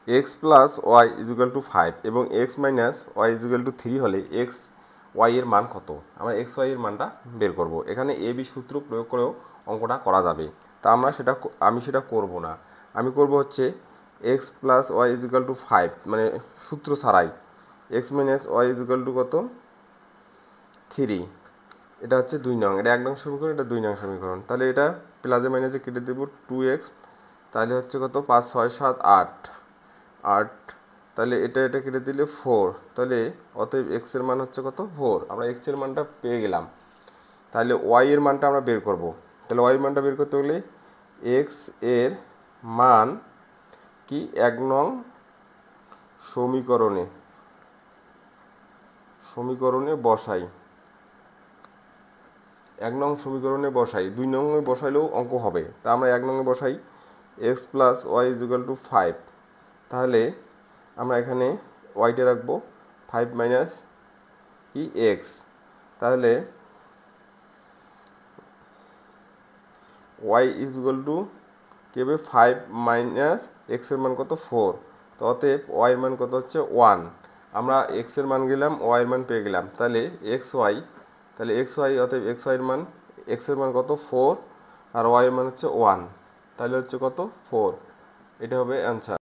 X plus y is equal to 5 এবং x minus y is equal to 3 হলে x Y এর মান কত? আমরা এক্স ওয়াই এর মানটা বের করব। এখানে এ বি সূত্র প্রয়োগ করেও অঙ্কটা করা যাবে, তা আমি সেটা করব না। আমি করব হচ্ছে x plus y is equal to 5, মানে সূত্র ছাড়াই x minus y is equal to কত? 3। এটা হচ্ছে 2 নং, এটা 1 নং সমীকরণ, এটা 2 নং সমীকরণ। তাহলে এটা প্লাসে মাইনাসে কেটে দেবো 2x, তাহলে হচ্ছে কত? 5 6 7 8 8, তাহলে এটা কেটে দিলে 4, তাহলে অতএব x এর মান হচ্ছে কত? 4। আমরা x এর মানটা পেয়ে গেলাম। তাহলে y এর মানটা আমরা বের করব। তাহলে y এর মানটা বের করতে হলে x এর মান কি 1 নং সমীকরণে বসাই। 1 নং সমীকরণে বসাই, 2 নং এ বসাইলেও অঙ্ক হবে। তা আমরা 1 নং এ বসাই x plus y is equal to 5। তাহলে আমরা এখানে ওয়াইটা রাখবো 5 মাইনাস কি এক্স। তাহলে ওয়াই ইজুকাল টু কি হবে? 5 মাইনাস এক্স এর মান কত? 4। তো অতএব ওয়াই এর মান কত হচ্ছে? 1। আমরা এক্স এর মান গেলাম, ওয়াই এর মান পেয়ে গেলাম। তাহলে এক্স ওয়াই, তাহলে এক্স ওয়াই, অতএব এক্স ওয়াই এর মান, এক্স এর মান কত? 4, আর ওয়াই এর মান হচ্ছে 1। তাহলে হচ্ছে কত? 4। এটা হবে অ্যান্সার।